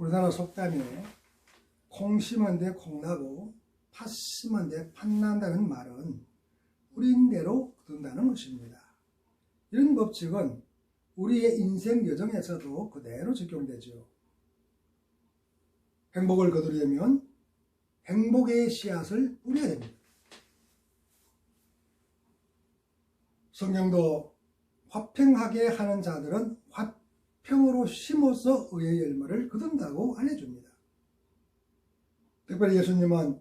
우리나라 속담에 콩 심은 데 콩 나고 팥 심은 데 팥 난다는 말은 뿌린대로 거둔다는 것입니다. 이런 법칙은 우리의 인생 여정에서도 그대로 적용되죠. 행복을 거두려면 행복의 씨앗을 뿌려야 됩니다. 성경도 화평하게 하는 자들은 화평으로 심어서 의의 열매를 거둔다고 알려줍니다. 특별히 예수님은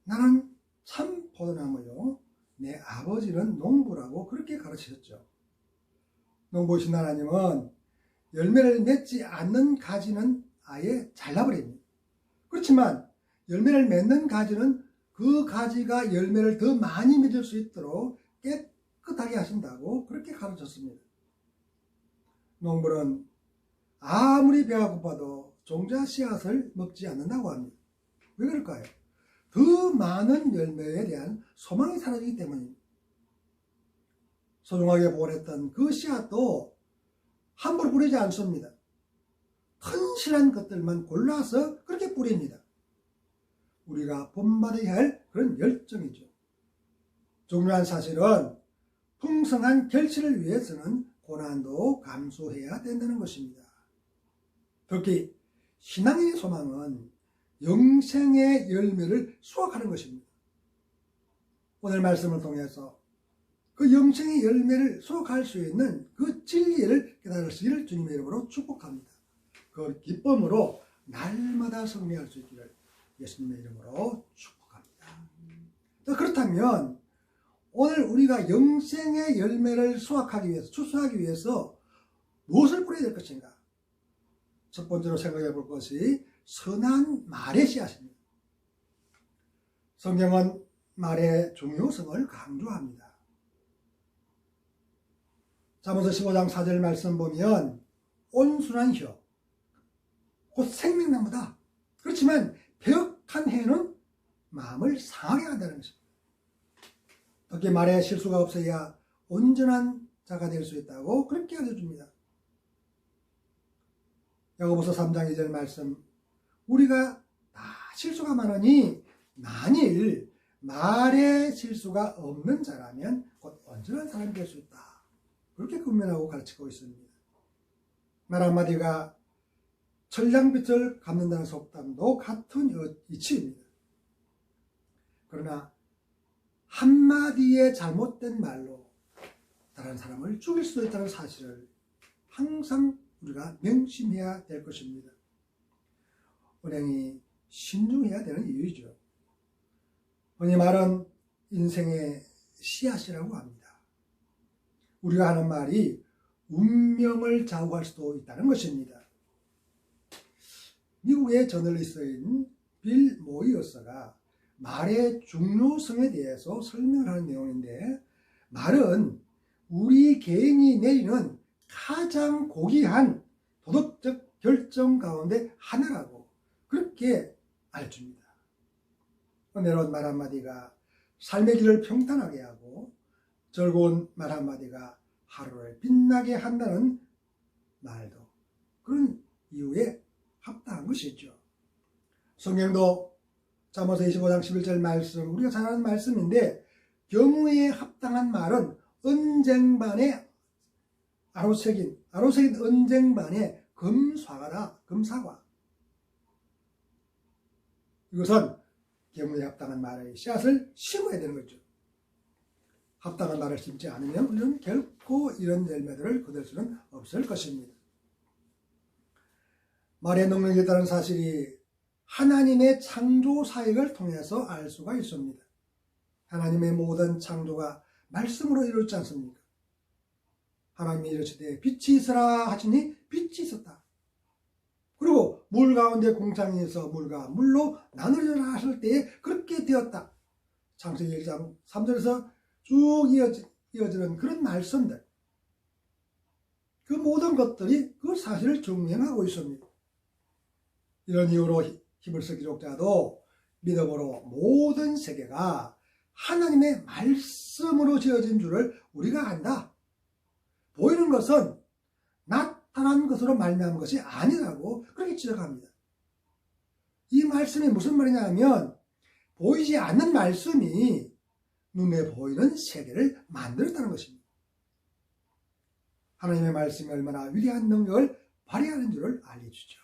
나는 참 포도나무요 내 아버지는 농부라고 그렇게 가르치셨죠. 농부이신 하나님은 열매를 맺지 않는 가지는 아예 잘라버립니다. 그렇지만 열매를 맺는 가지는 그 가지가 열매를 더 많이 맺을 수 있도록 깨끗하게 하신다고 그렇게 가르쳤습니다. 농부는 아무리 배가 고파도 종자 씨앗을 먹지 않는다고 합니다. 왜 그럴까요? 더 많은 열매에 대한 소망이 사라지기 때문입니다. 소중하게 보관했던 그 씨앗도 함부로 뿌리지 않습니다. 튼실한 것들만 골라서 그렇게 뿌립니다. 우리가 본받아야 할 그런 열정이죠. 중요한 사실은 풍성한 결실을 위해서는 고난도 감수해야 된다는 것입니다. 특히 신앙인의 소망은 영생의 열매를 수확하는 것입니다. 오늘 말씀을 통해서 그 영생의 열매를 수확할 수 있는 그 진리를 깨달으시기를 주님의 이름으로 축복합니다. 그 기쁨으로 날마다 승리할 수 있기를 예수님의 이름으로 축복합니다. 그렇다면 오늘 우리가 영생의 열매를 수확하기 위해서, 추수하기 위해서 무엇을 뿌려야 될 것인가? 첫 번째로 생각해 볼 것이 선한 말의 씨앗입니다. 성경은 말의 중요성을 강조합니다. 잠언서 15장 4절 말씀 보면 온순한 혀, 곧 생명나무다. 그렇지만 벼역한 해는 마음을 상하게 한다는 것입니다. 특히 말에 실수가 없어야 온전한 자가 될 수 있다고 그렇게 알려줍니다. 야고보서 3장 2절 말씀, 우리가 다 실수가 많으니 만일 말에 실수가 없는 자라면 곧 온전한 사람이 될 수 있다. 그렇게 권면하고 가르치고 있습니다. 말 한마디가 천냥빛을 갚는다는 속담도 같은 이치입니다. 그러나 한마디의 잘못된 말로 다른 사람을 죽일 수도 있다는 사실을 항상 우리가 명심해야 될 것입니다. 은행이 신중해야 되는 이유이죠. 흔히 말은 인생의 씨앗이라고 합니다. 우리가 하는 말이 운명을 좌우할 수도 있다는 것입니다. 미국의 저널리스트인 빌 모이어스가 말의 중요성에 대해서 설명을 하는 내용인데, 말은 우리 개인이 내리는 가장 고귀한 도덕적 결정 가운데 하나라고 그렇게 알려줍니다. 은혜로운 말 한마디가 삶의 길을 평탄하게 하고 즐거운 말 한마디가 하루를 빛나게 한다는 말도 그런 이유에 합당한 것이죠. 성경도 잠언서 25장 11절 말씀, 우리가 잘 아는 말씀인데, 경우에 합당한 말은 언쟁반에 아로새긴 언쟁반에 금사과다. 금사과. 이것은 경우에 합당한 말의 씨앗을 심어야 되는 거죠. 합당한 말을 심지 않으면 우리는 결코 이런 열매들을 거둘 수는 없을 것입니다. 말의 능력이 있다는 사실이 하나님의 창조 사역을 통해서 알 수가 있습니다. 하나님의 모든 창조가 말씀으로 이루어지지 않습니까? 하나님이 이르시되 빛이 있으라 하시니 빛이 있었다. 그리고 물 가운데 공창이 있어 물과 물로 나누리라 하실 때에 그렇게 되었다. 창세기 1장 3절에서 쭉 이어지는 그런 말씀들, 그 모든 것들이 그 사실을 증명하고 있습니다. 이런 이유로 히브리서 기록자도 믿음으로 모든 세계가 하나님의 말씀으로 지어진 줄을 우리가 안다. 보이는 것은 나타난 것으로 말미암은 것이 아니라고 그렇게 지적합니다. 이 말씀이 무슨 말이냐 하면 보이지 않는 말씀이 눈에 보이는 세계를 만들었다는 것입니다. 하나님의 말씀이 얼마나 위대한 능력을 발휘하는 줄을 알려주죠.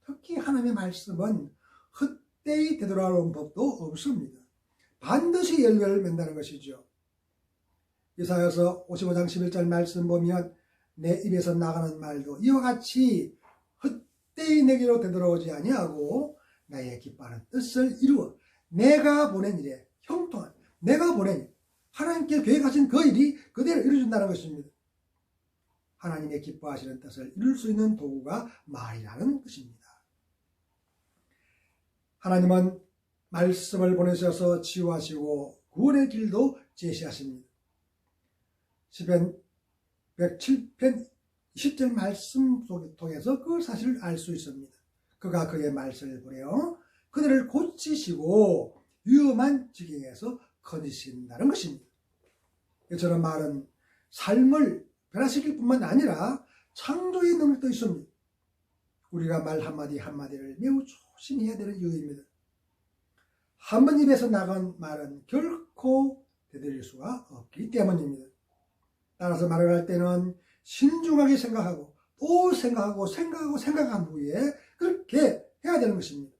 특히 하나님의 말씀은 헛되이 되돌아오는 법도 없습니다. 반드시 열매를 맺는다는 것이죠. 이사야서 55장 11절 말씀 보면 내 입에서 나가는 말도 이와 같이 헛되이 내게로 되돌아오지 아니하고 나의 기뻐하는 뜻을 이루어 내가 보낸 일에 형통한 내가 보낸 일, 하나님께 계획하신 그 일이 그대로 이루어진다는 것입니다. 하나님의 기뻐하시는 뜻을 이룰 수 있는 도구가 말이라는 뜻입니다. 하나님은 말씀을 보내셔서 치유하시고 구원의 길도 제시하십니다. 시편 107편 20절 말씀 통해서 그 사실을 알 수 있습니다. 그가 그의 말씀을 보내어 그들을 고치시고 위험한 지경에서 건지신다는 것입니다. 저런 말은 삶을 변화시킬 뿐만 아니라 창조의 능력도 있습니다. 우리가 말 한마디 한마디를 매우 조심해야 되는 이유입니다. 한 번 입에서 나간 말은 결코 되돌릴 수가 없기 때문입니다. 따라서 말을 할 때는 신중하게 생각하고 또 생각한 후에 그렇게 해야 되는 것입니다.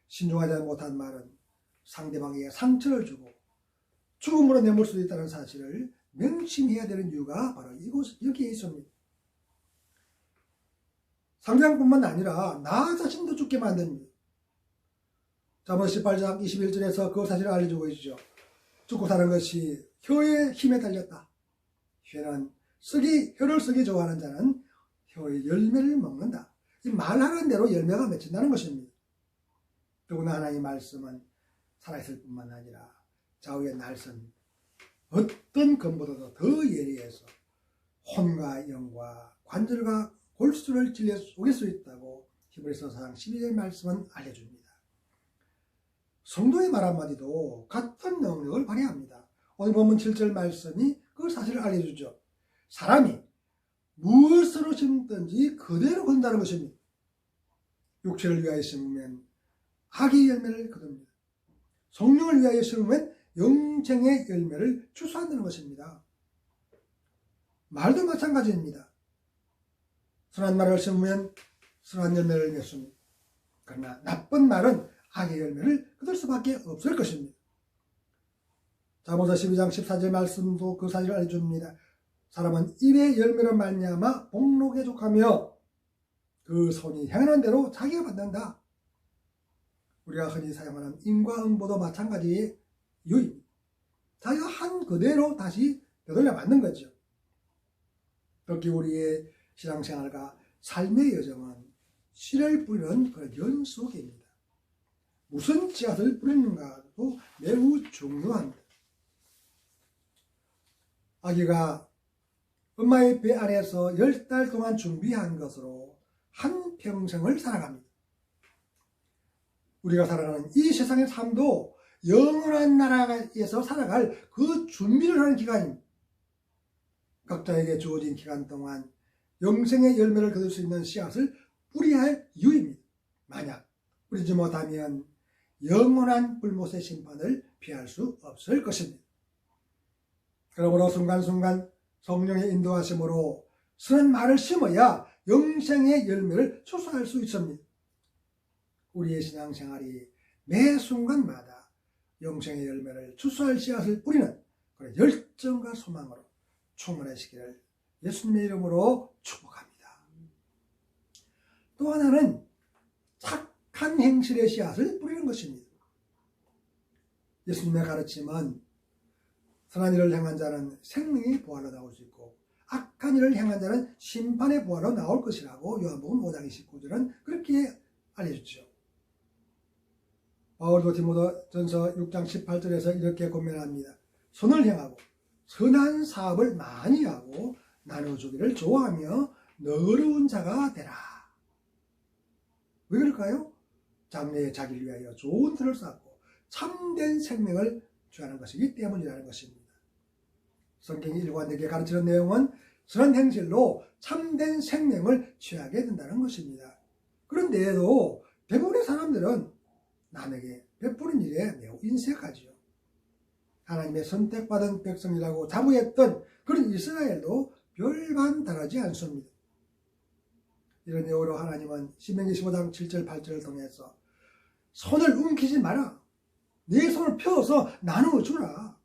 신중하지 못한 말은 상대방에게 상처를 주고 죽음으로 내몰 수도 있다는 사실을 명심해야 되는 이유가 바로 여기에 있습니다. 상대방뿐만 아니라 나 자신도 죽게 만듭니다. 잠언 18장 21절에서 그 사실을 알려주고 있죠. 죽고 사는 것이 혀의 힘에 달렸다. 혀를 쓰기 좋아하는 자는 혀의 열매를 먹는다. 이 말하는 대로 열매가 맺힌다는 것입니다. 더구나 하나님의 말씀은 살아있을 뿐만 아니라 좌우의 날선 어떤 검보다도 더 예리해서 혼과 영과 관절과 골수를 찔려 속일 수 있다고 히브리서 4장 12절 말씀은 알려줍니다. 성도의 말 한마디도 같은 능력을 발휘합니다. 오늘 본문 7절 말씀이 그 사실을 알려주죠. 사람이 무엇으로 심든지 그대로 건다는 것입니다. 육체를 위하여 심으면 악의 열매를 거둡니다. 성령을 위하여 심으면 영생의 열매를 추수한다는 것입니다. 말도 마찬가지입니다. 선한 말을 심으면 선한 열매를 맺습니다. 그러나 나쁜 말은 악의 열매를 거둘 수밖에 없을 것입니다. 잠언서 12장 14절 말씀도 그 사실을 알려줍니다. 사람은 입의 열매로 말미암아 복록에 족하며 그 손이 행하는 대로 자기가 받는다. 우리가 흔히 사용하는 인과응보도 마찬가지의 이유입니다. 자기가 한 그대로 다시 되돌려 맞는 거죠. 특히 우리의 신앙생활과 삶의 여정은 씨를 뿌리는 그런 연속입니다. 무슨 씨앗을 뿌리는가도 매우 중요합니다. 아기가 엄마의 배 안에서 10달 동안 준비한 것으로 한 평생을 살아갑니다. 우리가 살아가는 이 세상의 삶도 영원한 나라에서 살아갈 그 준비를 하는 기간입니다. 각자에게 주어진 기간 동안 영생의 열매를 거둘 수 있는 씨앗을 뿌려야 할 이유입니다. 만약 뿌리지 못하면 영원한 불못의 심판을 피할 수 없을 것입니다. 그러므로 순간순간 성령의 인도하심으로 선한 말을 심어야 영생의 열매를 추수할 수 있습니다. 우리의 신앙생활이 매 순간마다 영생의 열매를 추수할 씨앗을 뿌리는 그런 열정과 소망으로 충만하시기를 예수님의 이름으로 축복합니다. 또 하나는 착한 행실의 씨앗을 뿌리는 것입니다. 예수님의 가르침은 선한 일을 행한 자는 생명의 부활로 나올 수 있고 악한 일을 행한 자는 심판의 부활로 나올 것이라고 요한복음 5장 29절은 그렇게 알려주죠. 바울도 디모데전서 6장 18절에서 이렇게 고면합니다. 선을 행하고 선한 사업을 많이 하고 나눠주기를 좋아하며 너그러운 자가 되라. 왜 그럴까요? 장래에 자기를 위하여 좋은 틀을 쌓고 참된 생명을 취하는 것이기 때문이라는 것입니다. 성경이 일관되게 가르치는 내용은 선한 행실로 참된 생명을 취하게 된다는 것입니다. 그런데도 대부분의 사람들은 남에게 베푸는 일에 매우 인색하지요. 하나님의 선택받은 백성이라고 자부했던 그런 이스라엘도 별반 다르지 않습니다. 이런 이유로 하나님은 신명기 15장 7절 8절을 통해서 손을 움키지 마라. 네 손을 펴서 나누어 주라.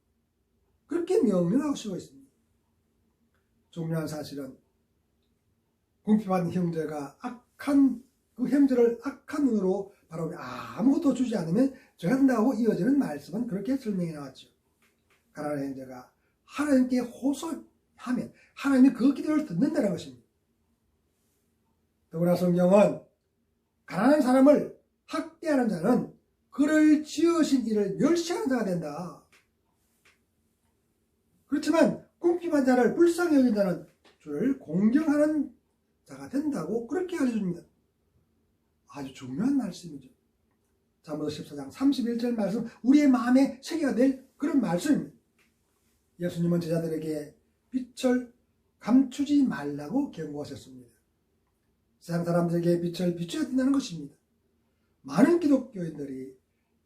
그렇게 명령하고 있습니다. 중요한 사실은 궁핍한 형제가 그 형제를 악한 눈으로 바라보며 아무것도 주지 않으면 죄가 된다고 이어지는 말씀은 그렇게 설명해 나왔죠. 가난한 형제가 하나님께 호소하면 하나님이 그 기도를 듣는다는 것입니다. 더구나 성경은 가난한 사람을 학대하는 자는 그를 지으신 이를 멸시하는 자가 된다. 그렇지만 궁핍한 자를 불쌍히 여긴 자는 주를 공경하는 자가 된다고 그렇게 알려줍니다. 아주 중요한 말씀이죠. 잠언 14장 31절 말씀, 우리의 마음에 새겨야 될 그런 말씀입니다. 예수님은 제자들에게 빛을 감추지 말라고 경고하셨습니다. 세상 사람들에게 빛을 비춰야 된다는 것입니다. 많은 기독교인들이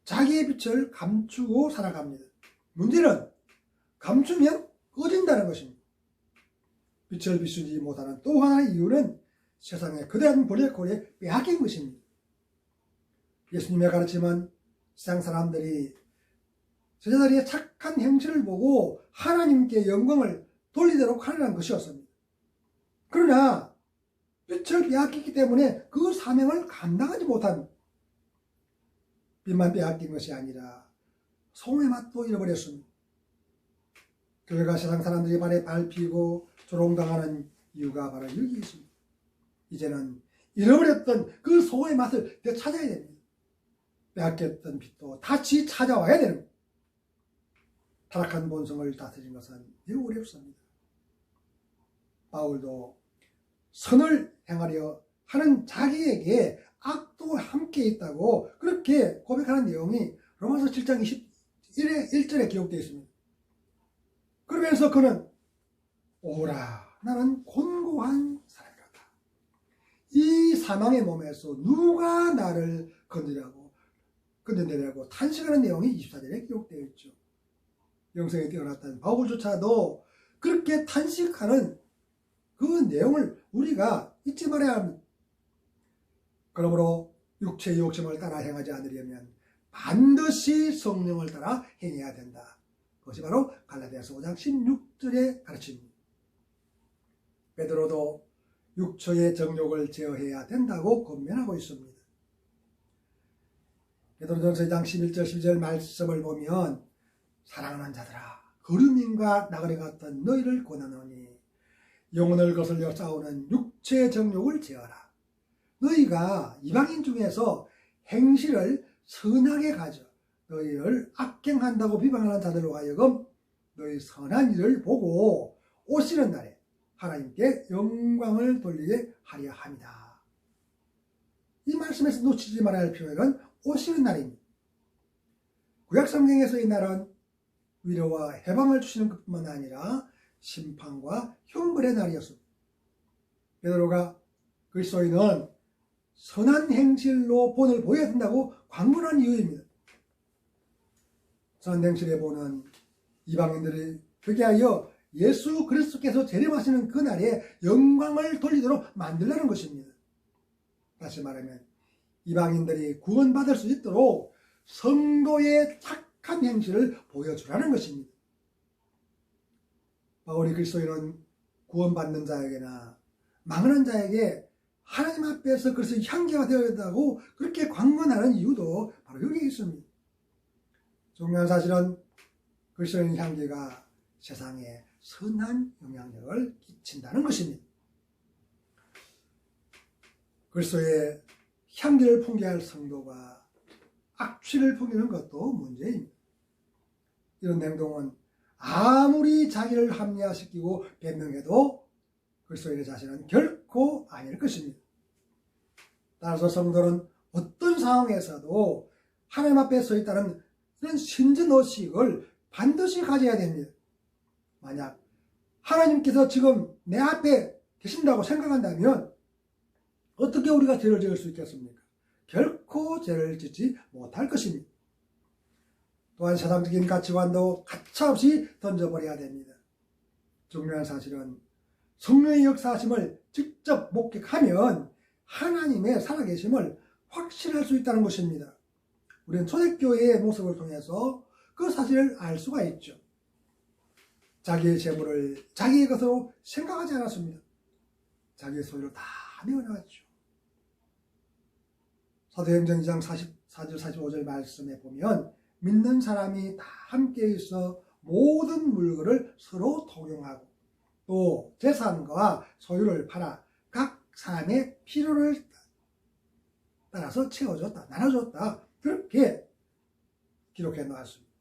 자기의 빛을 감추고 살아갑니다. 문제는 감추면 꺼진다는 것입니다. 빛을 비추지 못하는 또 하나의 이유는 세상의 거대한 블랙홀에 빼앗긴 것입니다. 예수님의 가르침은 세상 사람들이 제자들의 착한 행실을 보고 하나님께 영광을 돌리도록 하려는 것이었습니다. 그러나 빛을 빼앗기기 때문에 그 사명을 감당하지 못한, 빛만 빼앗긴 것이 아니라 소금의 맛도 잃어버렸습니다. 교회가 세상 사람들이 발에 밟히고 조롱당하는 이유가 바로 여기 있습니다. 이제는 잃어버렸던 그 소금의 맛을 되찾아야 됩니다. 빼앗겼던 빛도 다시 찾아와야 됩니다. 타락한 본성을 다스리는 것은 매우 어렵습니다. 바울도 선을 행하려 하는 자기에게 악도 함께 있다고 그렇게 고백하는 내용이 로마서 7장 21절에 기록되어 있습니다. 그러면서 그는 오라, 나는 곤고한 사람이로다. 이 사망의 몸에서 누가 나를 건져내려고 탄식하는 내용이 24절에 기록되어 있죠. 영성에 뛰어났던 바울조차도 그렇게 탄식하는 그 내용을 우리가 잊지 말아야 합니다. 그러므로 육체의 욕심을 따라 행하지 않으려면 반드시 성령을 따라 행해야 된다. 그것이 바로 갈라디아서 5장 16절의 가르침입니다. 베드로도 육체의 정욕을 제어해야 된다고 권면하고 있습니다. 베드로전서 2장 11절 12절 말씀을 보면 사랑하는 자들아, 거류민과 나그네 같던 너희를 권하노니 영혼을 거슬려 싸우는 육체의 정욕을 제어하라. 너희가 이방인 중에서 행실을 선하게 가져 너희를 악행한다고 비방하는 자들로 하여금 너희 선한 일을 보고 오시는 날에 하나님께 영광을 돌리게 하려 합니다. 이 말씀에서 놓치지 말아야 할 표현은 오시는 날입니다. 구약성경에서 이 날은 위로와 해방을 주시는 것뿐만 아니라 심판과 형벌의 날이었습니다. 베드로가 그리스도인은 선한 행실로 본을 보여야 된다고 광문한 이유입니다. 선한 행실의 본은 이방인들이 그렇게 하여 예수 그리스도께서 재림하시는 그날에 영광을 돌리도록 만들라는 것입니다. 다시 말하면 이방인들이 구원받을 수 있도록 성도의 착한 행실을 보여주라는 것입니다. 바울이 그리스도인은 구원받는 자에게나 망하는 자에게 하나님 앞에서 그래서 향기가 되어야 한다고 그렇게 광문하는 이유도 바로 여기 있습니다. 중요한 사실은 그리스도인 향기가 세상에 선한 영향력을 끼친다는 것입니다. 그리스도의 향기를 풍기할 성도가 악취를 풍기는 것도 문제입니다. 이런 행동은 아무리 자기를 합리화시키고 변명해도 그리스도인의 자신은 결코 아닐 것입니다. 따라서 성도는 어떤 상황에서도 하나님 앞에 서 있다는 이런 신진의식을 반드시 가져야 됩니다. 만약 하나님께서 지금 내 앞에 계신다고 생각한다면 어떻게 우리가 죄를 지을 수 있겠습니까? 결코 죄를 짓지 못할 것입니다. 또한 세상적인 가치관도 가차없이 던져버려야 됩니다. 중요한 사실은 성령의 역사하심을 직접 목격하면 하나님의 살아계심을 확신할 수 있다는 것입니다. 우리는 초대교회의 모습을 통해서 그 사실을 알 수가 있죠. 자기의 재물을 자기의 것으로 생각하지 않았습니다. 자기의 소유를 다 내어놨죠. 사도행전 2장 44절 45절 말씀에 보면 믿는 사람이 다 함께 있어 모든 물건을 서로 통용하고 또 재산과 소유를 팔아 각 사람의 필요를 따라서 채워줬다, 나눠줬다, 그렇게 기록해 놓았습니다.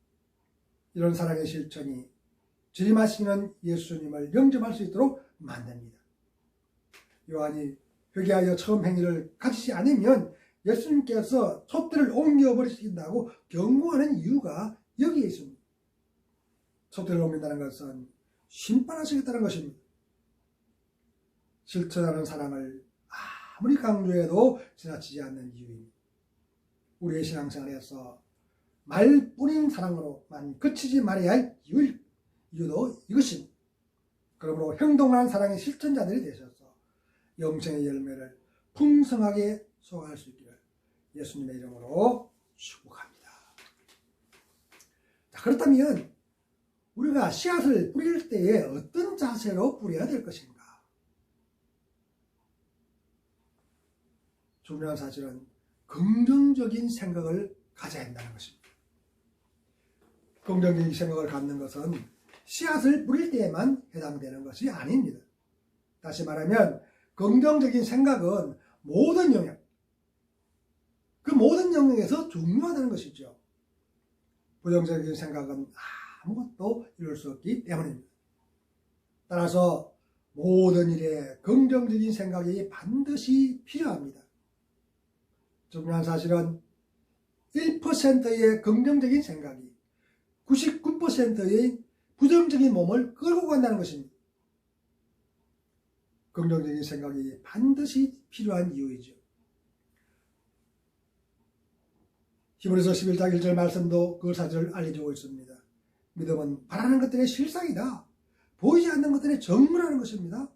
이런 사랑의 실천이 주님하시는 예수님을 영접할 수 있도록 만듭니다. 요한이 회개하여 처음 행위를 가지지 않으면 예수님께서 촛대를 옮겨버리신다고 경고하는 이유가 여기에 있습니다. 촛대를 옮긴다는 것은 심판하시겠다는 것입니다. 실천하는 사랑을 아무리 강조해도 지나치지 않는 이유입니다. 우리의 신앙생활에서 말뿐인 사랑으로만 그치지 말아야 할 이유도 이것입니다. 그러므로 행동하는 사랑의 실천자들이 되셔서 영생의 열매를 풍성하게 소화할 수 있기를 예수님의 이름으로 축복합니다. 자, 그렇다면 우리가 씨앗을 뿌릴 때에 어떤 자세로 뿌려야 될 것인가? 중요한 사실은 긍정적인 생각을 가져야 한다는 것입니다. 긍정적인 생각을 갖는 것은 씨앗을 뿌릴 때에만 해당되는 것이 아닙니다. 다시 말하면 긍정적인 생각은 모든 영역, 그 모든 영역에서 중요하다는 것이죠. 부정적인 생각은 아무것도 이룰 수 없기 때문입니다. 따라서 모든 일에 긍정적인 생각이 반드시 필요합니다. 중요한 사실은 1%의 긍정적인 생각이 99%의 부정적인 몸을 끌고 간다는 것입니다. 긍정적인 생각이 반드시 필요한 이유이죠. 히브리서 11장 1절 말씀도 그 사실을 알려주고 있습니다. 믿음은 바라는 것들의 실상이다. 보이지 않는 것들의 정물하는 것입니다.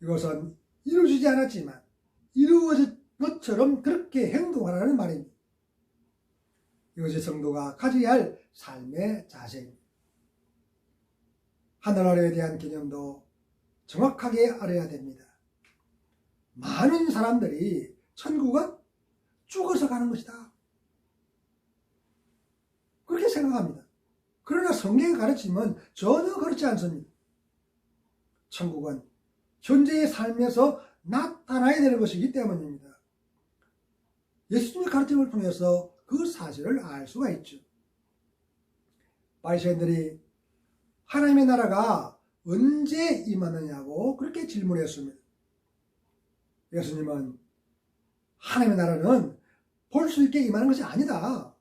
이것은 이루어지지 않았지만 이루어진 것처럼 그렇게 행동하라는 말입니다. 이것이 성도가 가져야 할 삶의 자세입니다. 하늘 아래에 대한 개념도 정확하게 알아야 됩니다. 많은 사람들이 천국은 죽어서 가는 것이다, 그렇게 생각합니다. 그러나 성경의 가르침은 전혀 그렇지 않습니다. 천국은 현재의 삶에서 나타나야 되는 것이기 때문입니다. 예수님의 가르침을 통해서 그 사실을 알 수가 있죠. 바리새인들이 하나님의 나라가 언제 임하느냐고 그렇게 질문했습니다. 예수님은 하나님의 나라는 볼 수 있게 임하는 것이 아니다.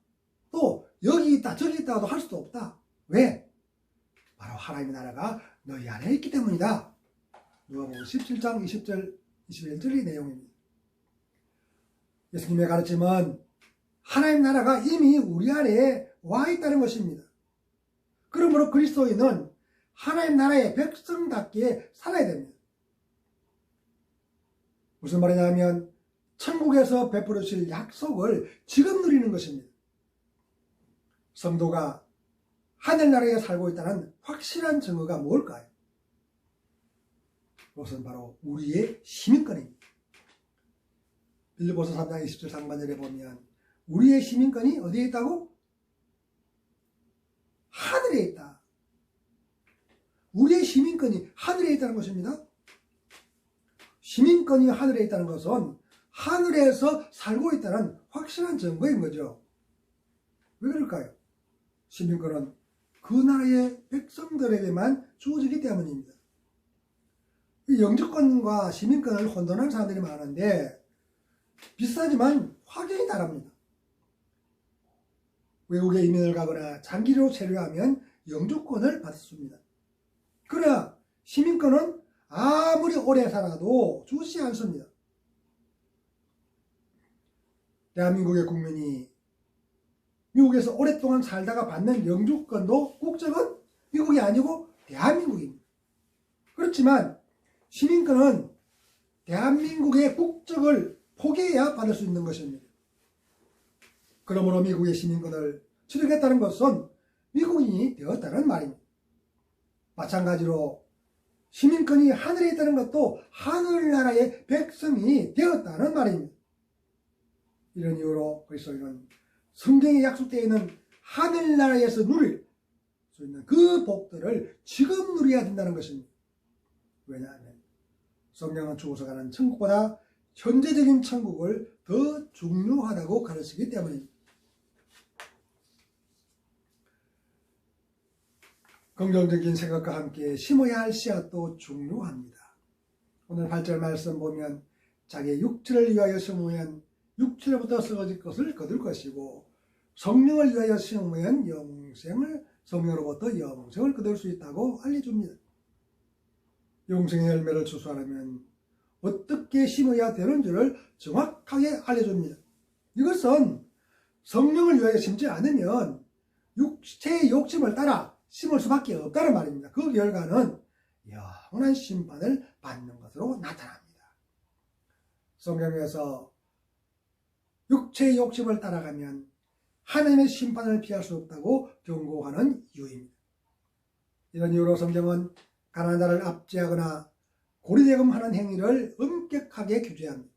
또 여기 있다 저기 있다도 할 수도 없다. 왜? 바로 하나님의 나라가 너희 안에 있기 때문이다. 누가복음 17장 20절 21절의 내용입니다. 예수님의 가르침은 하나님 나라가 이미 우리 안에 와 있다는 것입니다. 그러므로 그리스도인은 하나님 나라의 백성답게 살아야 됩니다. 무슨 말이냐면 천국에서 베풀으실 약속을 지금 누리는 것입니다. 성도가 하늘나라에 살고 있다는 확실한 증거가 뭘까요? 그것은 바로 우리의 시민권입니다. 빌립보서 3장 20절 상반절에 보면 우리의 시민권이 어디에 있다고? 하늘에 있다. 우리의 시민권이 하늘에 있다는 것입니다. 시민권이 하늘에 있다는 것은 하늘에서 살고 있다는 확실한 증거인 거죠. 왜 그럴까요? 시민권은 그 나라의 백성들에게만 주어지기 때문입니다. 영주권과 시민권을 혼돈하는 사람들이 많은데 비슷하지만 확연히 다릅니다. 외국에 이민을 가거나 장기로 체류하면 영주권을 받습니다. 그러나 시민권은 아무리 오래 살아도 주지 않습니다. 대한민국의 국민이 미국에서 오랫동안 살다가 받는 영주권도 국적은 미국이 아니고 대한민국입니다. 그렇지만 시민권은 대한민국의 국적을 포기해야 받을 수 있는 것입니다. 그러므로 미국의 시민권을 취득했다는 것은 미국인이 되었다는 말입니다. 마찬가지로 시민권이 하늘에 있다는 것도 하늘나라의 백성이 되었다는 말입니다. 이런 이유로 그리스도인은 성경에 약속되어 있는 하늘나라에서 누릴 수 있는 그 복들을 지금 누려야 된다는 것입니다. 왜냐하면 성경은 죽어서 가는 천국보다 현재적인 천국을 더 중요하다고 가르치기 때문입니다. 긍정적인 생각과 함께 심어야 할 씨앗도 중요합니다. 오늘 8절 말씀 보면 자기의 육체를 위하여 심으면 육체로부터 썩어질 것을 거둘 것이고 성령을 위하여 심으면 성령으로부터 영생을 거둘 수 있다고 알려줍니다. 영생의 열매를 추수하려면 어떻게 심어야 되는지를 정확하게 알려줍니다. 이것은 성령을 위하여 심지 않으면 육체의 욕심을 따라 심을 수밖에 없다는 말입니다. 그 결과는 영원한 심판을 받는 것으로 나타납니다. 성경에서 육체의 욕심을 따라가면 하나님의 심판을 피할 수 없다고 경고하는 이유입니다. 이런 이유로 성경은 가난한 자를 압제하거나 고리대금 하는 행위를 엄격하게 규제합니다.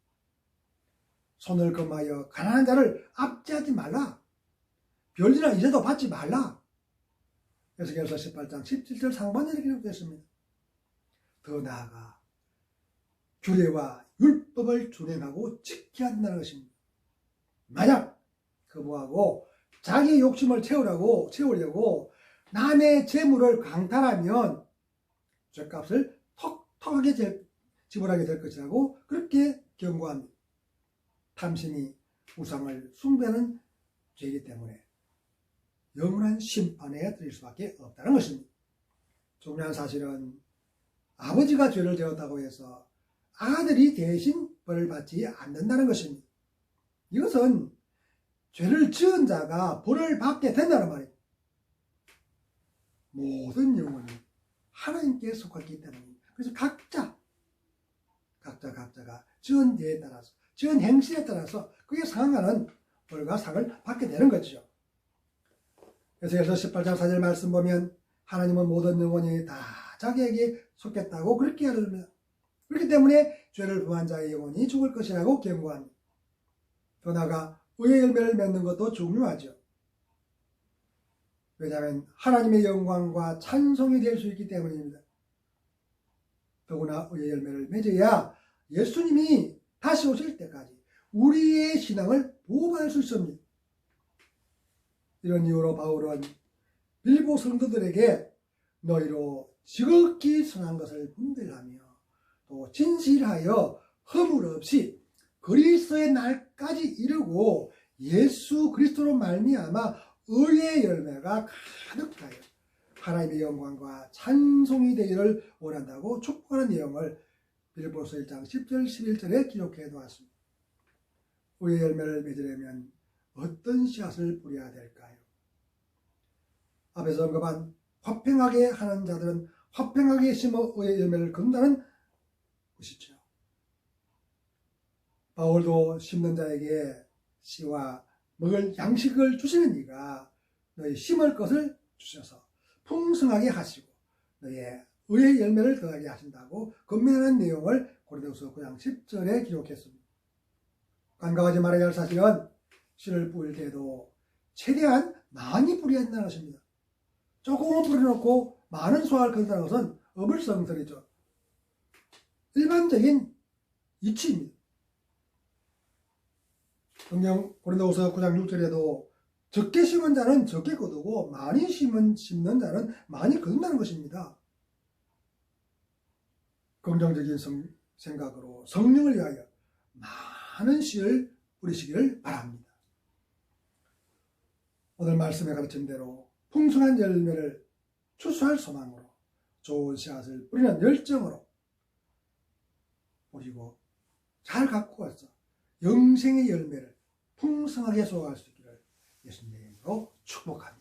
손을 금하여 가난한 자를 압제하지 말라. 별이나 이자도 받지 말라. 에스겔서 18장 17절 상반절에 기록되었습니다. 더 나아가 규례와 율법을 준행하고 지켜야 한다는 것입니다. 만약 거부하고 자기의 욕심을 채우려고 남의 재물을 강탈하면 죗값을 턱턱하게 지불하게 될 것이라고 그렇게 경고합니다. 탐심이 우상을 숭배하는 죄이기 때문에 영원한 심판에 들릴 수밖에 없다는 것입니다. 중요한 사실은 아버지가 죄를 지었다고 해서 아들이 대신 벌을 받지 않는다는 것입니다. 이것은 죄를 지은 자가 벌을 받게 된다는 말입니다. 모든 영혼이 하나님께 속하기 때문입니다. 그래서 각자가 지은 죄에 따라서, 지은 행실에 따라서 그에 상응하는 벌과 상을 받게 되는 거죠. 에스겔서 18장 4절 말씀 보면 하나님은 모든 영혼이 다 자기에게 속했다고 그렇게 알려줍니다. 그렇기 때문에 죄를 범한 자의 영혼이 죽을 것이라고 경고합니다. 더 나아가 의의 열매를 맺는 것도 중요하죠. 왜냐하면 하나님의 영광과 찬송이 될 수 있기 때문입니다. 더구나 의의 열매를 맺어야 예수님이 다시 오실 때까지 우리의 신앙을 보호받을 수 있습니다. 이런 이유로 바울은 빌보 성도들에게 너희로 지극히 선한 것을 분별하며 또 진실하여 허물 없이 그리스도의 날까지 이르고 예수 그리스도로 말미암아 의의 열매가 가득하여 하나님의 영광과 찬송이 되기를 원한다고 축복하는 내용을 빌보서 1장 10절 11절에 기록해 놓았습니다. 의의 열매를 맺으려면 어떤 씨앗을 뿌려야 될까요? 앞에서 언급한 화평하게 하는 자들은 화평하게 심어 의의 열매를 거둔다는 것이죠. 바울도 심는 자에게 씨와 먹을 양식을 주시는 이가 너희 심을 것을 주셔서 풍성하게 하시고 너희의 의의 열매를 더하게 하신다고 건면하는 내용을 고린도후서 9장 10절에 기록했습니다. 간과하지 말아야 할 사실은 씨를 뿌릴 때도 최대한 많이 뿌려야 한다는 것입니다. 조금은 뿌려놓고 많은 수확을 거둔다는 것은 어불성설이죠. 일반적인 이치입니다. 성경 고린도후서 9장 6절에도 적게 심은 자는 적게 거두고 많이 심는 자는 많이 거둔다는 것입니다. 긍정적인 생각으로 성령을 위하여 많은 씨를 뿌리시기를 바랍니다. 오늘 말씀에 가르친 대로 풍성한 열매를 추수할 소망으로 좋은 씨앗을 뿌리는 열정으로 버리고 잘 갖고 와서 영생의 열매를 풍성하게 소화할 수 있기를 예수님의 이름으로 축복합니다.